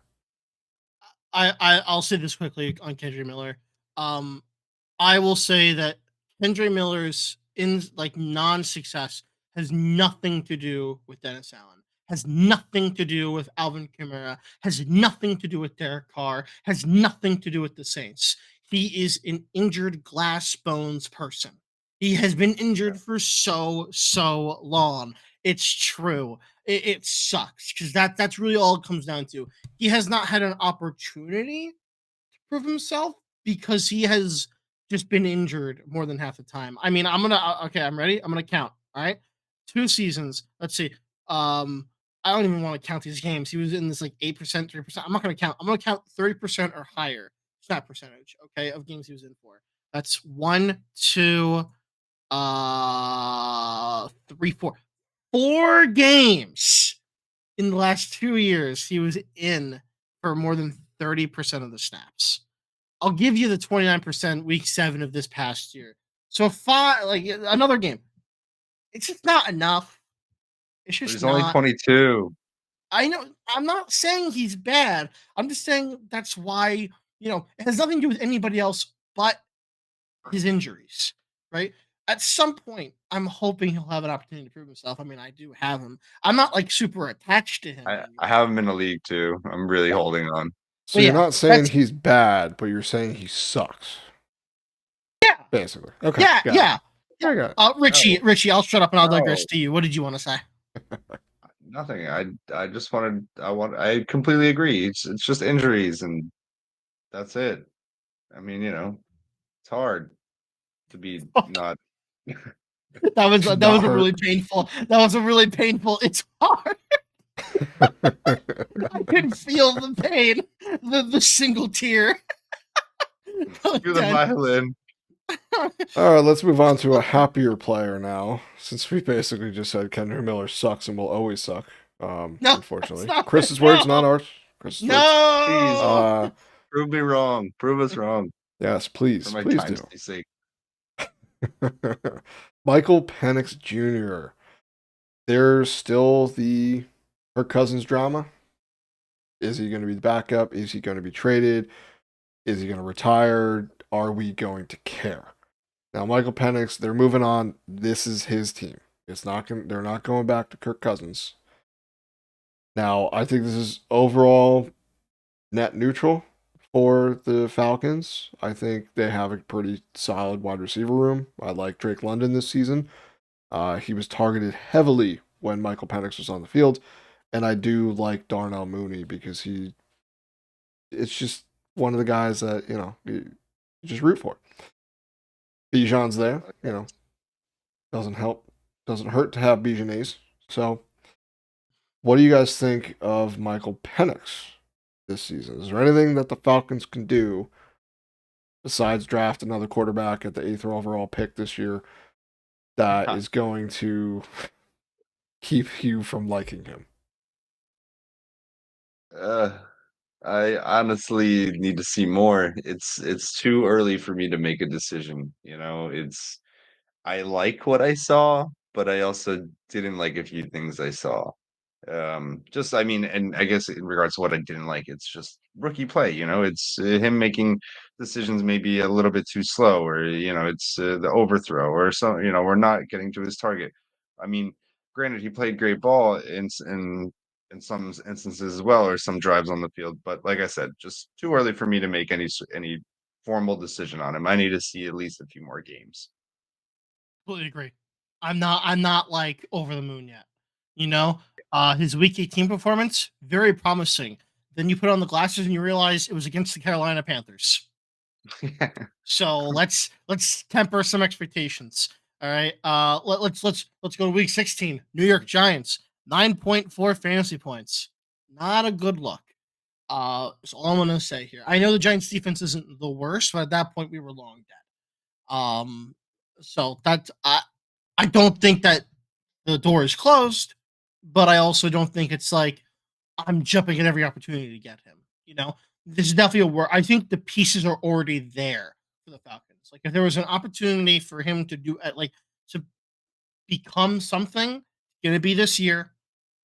I'll say this quickly on Kendrick Miller. I will say that Kendrick Miller's non-success has nothing to do with Dennis Allen, has nothing to do with Alvin Kamara, has nothing to do with Derek Carr, has nothing to do with the Saints. He is an injured glass bones person. He has been injured for so long. It's true. It sucks because that's really all it comes down to. He has not had an opportunity to prove himself because he has just been injured more than half the time. I mean, I'm ready. I'm gonna count. All right, 2 seasons. Let's see. I don't even want to count these games. He was in this like 8%, 3%. I'm not gonna count. I'm gonna count 30% or higher snap percentage. Okay, of games he was in for. That's 1, 2, 3, 4. 4 games in the last 2 years he was in for more than 30% of the snaps. I'll give you the 29% week 7 of this past year. So another game. It's just not enough. It's just he's only not. 22. I know. I'm not saying he's bad. I'm just saying that's why, it has nothing to do with anybody else but his injuries, right? At some point, I'm hoping he'll have an opportunity to prove himself. I mean, I do have him. I'm not like super attached to him I anymore. have him in the league too. I'm really holding on. So Well, you're yeah, not saying he's bad, but you're saying he sucks. Yeah. Basically. Okay. Yeah, got it. yeah. I got it. Richie, I'll shut up and I'll digress No. to you. What did you want to say? Nothing. I just wanted. I completely agree. It's just injuries, and that's it. I mean, it's hard to be not. That was Not a hurt. really painful. That was a really painful. It's hard. I can feel the pain, the single tear. Do the violin. All right, let's move on to a happier player now, since we basically just said Kendrick Miller sucks and will always suck. No, Unfortunately, that's not Chris's right. words, not ours. Chris's words. No. Prove me wrong. Prove us wrong Yes, for please, my please dynasty sake. do. Michael Penix Jr. There's still the Kirk Cousins drama. Is he going to be the backup? Is he going to be traded? Is he going to retire? Are we going to care? Now, Michael Penix, they're moving on. This is his team. It's not going. They're not going back to Kirk Cousins. Now, I think this is overall net neutral for the Falcons. I think they have a pretty solid wide receiver room. I like Drake London this season. He was targeted heavily when Michael Penix was on the field, and I do like Darnell Mooney because it's just one of the guys that you just root for. Bijan's there, doesn't help, doesn't hurt to have Bijanese. So, what do you guys think of Michael Penix this season? Is there anything that the Falcons can do besides draft another quarterback at the 8th overall pick this year that is going to keep you from liking him? I honestly need to see more. It's too early for me to make a decision. I like what I saw, but I also didn't like a few things I saw. Just I mean, and I guess in regards to what I didn't like, it's just rookie play. It's him making decisions maybe a little bit too slow, or it's the overthrow, or some, we're not getting to his target. I mean, granted, he played great ball in some instances as well, or some drives on the field. But like I said, just too early for me to make any formal decision on him. I need to see at least a few more games. Completely agree. I'm not like over the moon yet. His week 18 performance, very promising. Then you put on the glasses and you realize it was against the Carolina Panthers. So let's temper some expectations. All right. Let's go to week 16. New York Giants, 9.4 fantasy points. Not a good look. That's all I'm gonna say here. I know the Giants defense isn't the worst, but at that point we were long dead. So I don't think that the door is closed, but I also don't think it's like I'm jumping at every opportunity to get him. This is definitely a work. I think the pieces are already there for the Falcons. Like if there was an opportunity for him to do to become something, gonna be this year.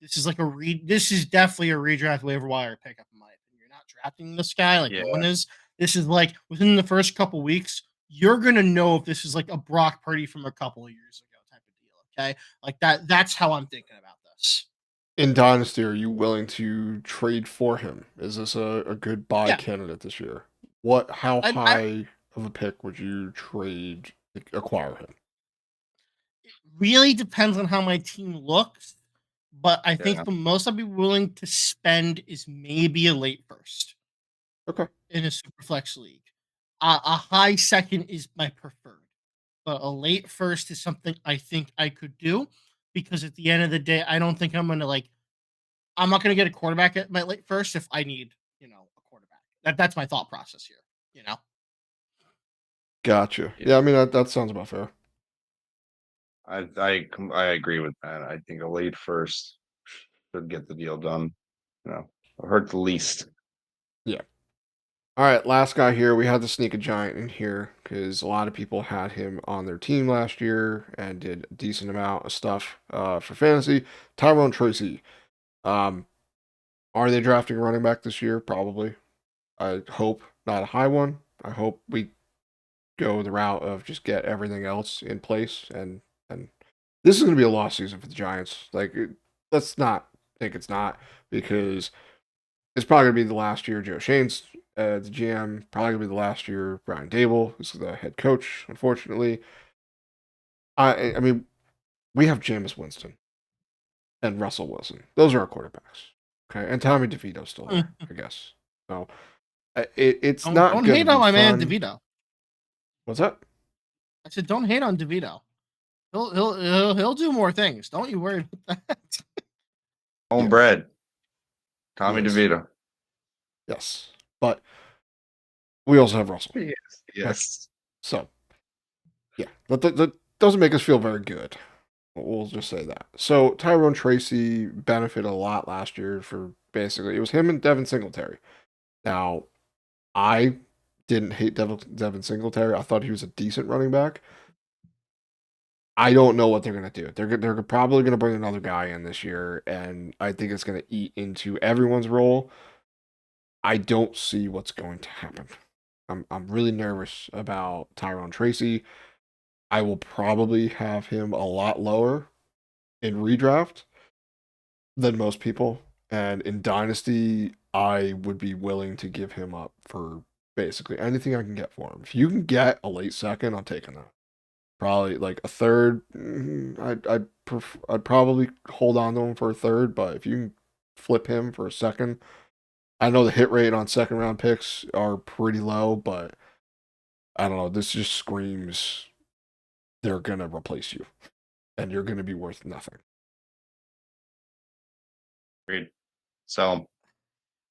This is like This is definitely a redraft waiver wire pickup in my opinion. You're not drafting this guy like Yeah, no one is. This is like within the first couple weeks, you're gonna know if this is like a Brock Purdy from a couple of years ago type of deal. Okay, like that. That's how I'm thinking about this. In Dynasty, are you willing to trade for him? Is this a good buy Yeah, candidate this year? How I high of a pick would you acquire him? it really depends on how my team looks, but I think yeah, the most I'd be willing to spend is maybe a late first Okay. in a super flex league. A high second is my preferred, but a late first is something I think I could do because at the end of the day, I don't think I'm not gonna get a quarterback at my late first if I need a quarterback. That's my thought process here. You know, Gotcha. yeah. Yeah, I mean that sounds about fair. I agree with that. I think a late first should get the deal done. Hurt the least. Yeah. All right, last guy here. We had to sneak a giant in here because a lot of people had him on their team last year and did a decent amount of stuff for fantasy. Tyrone Tracy. Um, are they drafting a running back this year? Probably. I hope not a high one. I hope we go the route of just get everything else in place and this is going to be a lost season for the Giants. Let's not think it's not because it's probably going to be the last year Joe Shane's the GM. Probably going to be the last year Brian Dable is the head coach. Unfortunately, I mean we have Jameis Winston and Russell Wilson. Those are our quarterbacks. Okay, and Tommy DeVito's still there, I guess. So it's not don't going to hate on be my man fun. DeVito. What's that? I said don't hate on DeVito. He'll do more things. Don't you worry about that. Home Yeah, bread. he Tommy is. DeVito. Yes, but we also have Russell. Yes. Okay, Yes. so yeah, that doesn't make us feel very good. We'll just say that. So Tyrone Tracy benefited a lot last year for basically it was him and Devin Singletary. Now, I didn't hate Devin Singletary. I thought he was a decent running back. I don't know what they're gonna do. They're probably gonna bring another guy in this year, and I think it's gonna eat into everyone's role. I don't see what's going to happen. I'm really nervous about Tyrone Tracy. I will probably have him a lot lower in redraft than most people. And in Dynasty, I would be willing to give him up for basically anything I can get for him. If you can get a late second, I'm taking that. Probably like a third. I'd probably hold on to him for a third, but if you can flip him for a second, I know the hit rate on second round picks are pretty low, but I don't know. This just screams they're gonna replace you, and you're gonna be worth nothing. Agreed. So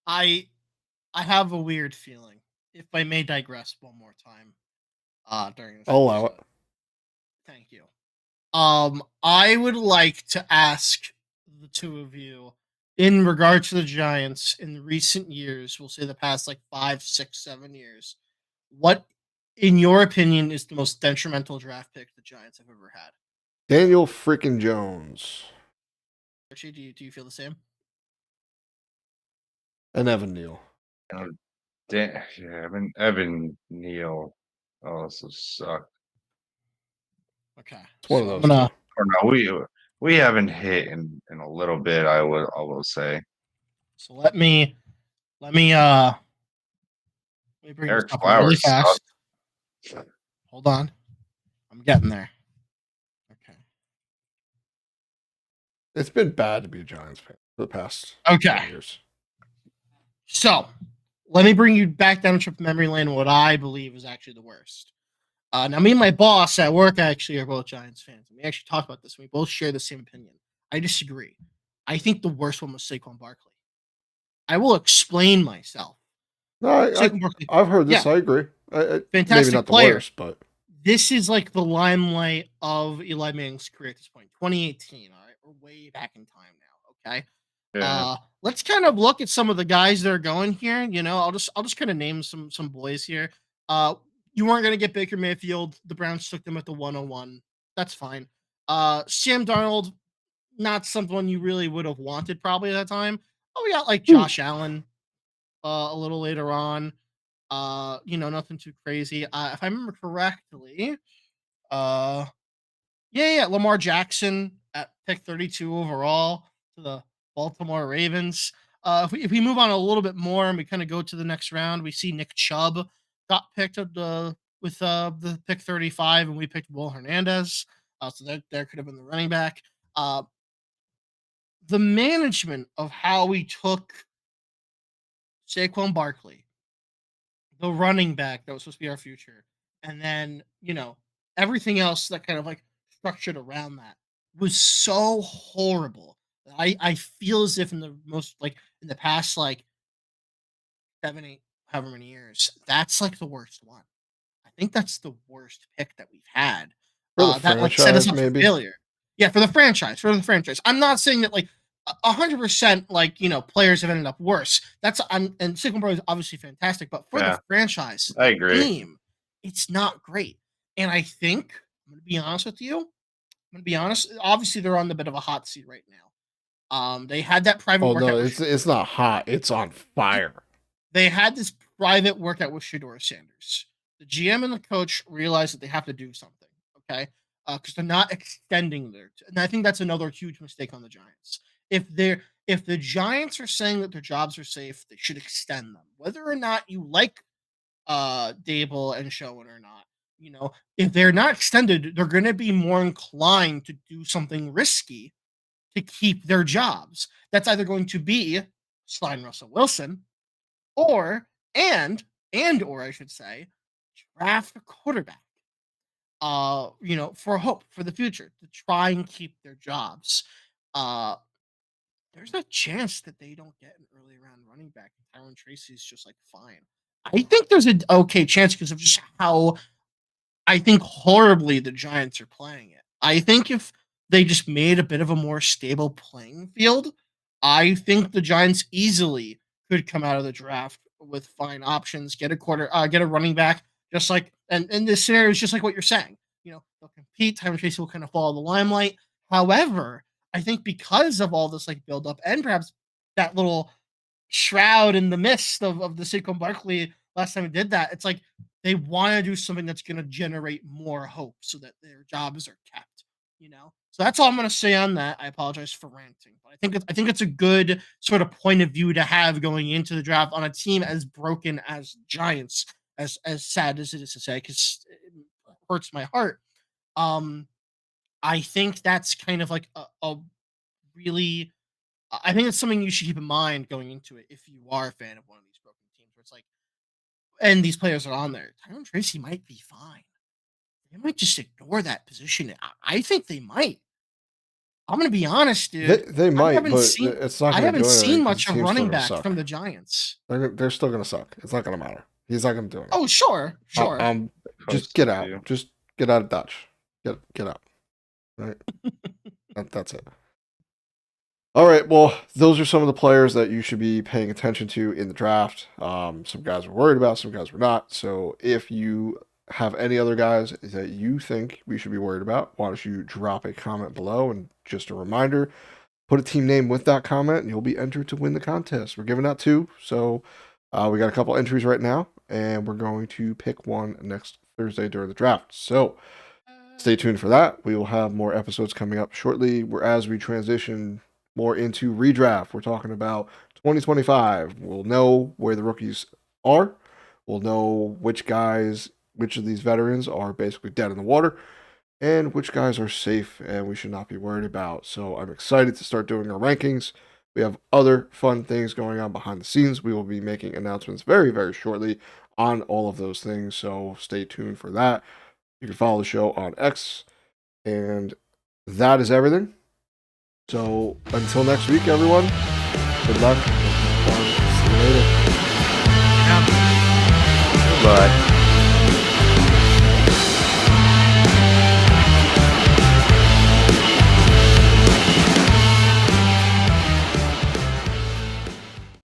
I I have a weird feeling. If I may digress one more time, during this I'll allow it. episode. Thank you. I would like to ask the two of you in regard to the Giants in recent years, we'll say the past like 5, 6, 7 years, what, in your opinion, is the most detrimental draft pick the Giants have ever had? Daniel freaking Jones. Archie, do you feel the same? And Evan Neal. Yeah, Evan Neal also sucked. Okay, It's one so of I'm those gonna two. Or no, we haven't hit in a little bit. I will say so let me bring this Eric up really Flowers fast. sucked. Hold on, I'm getting there. Okay. It's been bad to be a Giants fan for the past Okay. 10 years. So let me bring you back down a trip memory lane. What I believe is actually the worst. Now, me and my boss at work actually are both Giants fans. We actually talked about this. We both share the same opinion. I disagree. I think the worst one was Saquon Barkley. I will explain myself. No, Saquon Barkley, I've heard this. yeah, I agree. Maybe fantastic not the player. worst, but This is like the limelight of Eli Manning's career at this point. 2018, all right, we're way back in time now. Okay, Yeah. let's kind of look at some of the guys that are going here. You know, I'll just kind of name some boys here. You weren't gonna get Baker Mayfield. The Browns took them at the 101. That's fine. Sam Darnold, not someone you really would have wanted probably at that time. Oh, we got like Josh Allen a little later on. You know, nothing too crazy. If I remember correctly, uh, yeah, Lamar Jackson at pick 32 overall to the Baltimore Ravens. If we move on a little bit more and we kind of go to the next round, we see Nick Chubb got picked at with the pick 35, and we picked Will Hernandez. So there could have been the running back. The management of how we took Saquon Barkley, the running back that was supposed to be our future, and then everything else that kind of like structured around that was so horrible. I feel as if in the most like in the past like 7, 8, however many years, that's like the worst one. I think that's the worst pick that we've had. for the That like set us franchise, up for maybe. failure. Yeah, for the franchise, I'm not saying that like 100% like players have ended up worse. That's and Saquon Barkley is obviously fantastic, but for the Yeah, franchise, I the agree. team, it's not great. And I think I'm gonna be honest with you. I'm gonna be honest. Obviously, they're on the bit of a hot seat right now. They had that private Oh no, workout with it's not hot. It's on fire. they had this private workout with Shedeur Sanders. The GM and the coach realized that they have to do something, okay? Because they're not extending their, and I think that's another huge mistake on the Giants. If the Giants are saying that their jobs are safe, they should extend them, whether or not you like Dable and Schoen or not. If they're not extended, they're going to be more inclined to do something risky to keep their jobs. That's either going to be slide Russell Wilson or or I should say, draft a quarterback. For hope for the future to try and keep their jobs. Uh, there's a chance that they don't get an early round running back. Tyron Tracy is just like fine. I think there's an okay chance because of just how I think horribly the Giants are playing it. I think if they just made a bit of a more stable playing field, I think the Giants easily could come out of the draft with fine options, get a running back, just like and this scenario is just like what you're saying. They'll compete. Tyron Tracy will kind of follow the limelight. However, I think because of all this like build up and perhaps that little shroud in the mist of the Saquon Barkley last time we did that, it's like they want to do something that's going to generate more hope so that their jobs are kept. So that's all I'm going to say on that. I apologize for ranting, but I think it's a good sort of point of view to have going into the draft on a team as broken as Giants, as sad as it is to say, because it hurts my heart. um I think that's kind of like a really I think it's something you should keep in mind going into it if you are a fan of one of these broken teams where it's like, and these players are on there. Tyron Tracy might be fine. They might just ignore that position. I think they might. I'm gonna be honest, They dude. they I might, haven't but seen it's not I going to haven't do anything seen because the much of team's still running going to back suck. from the Giants. They're still going to suck. It's not going to matter. He's not going to do anything. Oh, sure, sure. Just get out. Just get out of Dutch. Get out. Right. That's it. All right. Well, those are some of the players that you should be paying attention to in the draft. Some guys we're worried about, some guys we're not. So if you have any other guys that you think we should be worried about, why don't you drop a comment below? And just a reminder, put a team name with that comment, and you'll be entered to win the contest. We're giving out 2, so we got a couple entries right now, and we're going to pick one next Thursday during the draft. So stay tuned for that. We will have more episodes coming up shortly. As we transition more into redraft, we're talking about 2025. We'll know where the rookies are. We'll know which of these veterans are basically dead in the water, and which guys are safe and we should not be worried about. So I'm excited to start doing our rankings. We have other fun things going on behind the scenes. We will be making announcements very, very shortly on all of those things. So stay tuned for that. You can follow the show on X. And that is everything. So until next week, everyone, good luck. See you later. Yeah. Bye.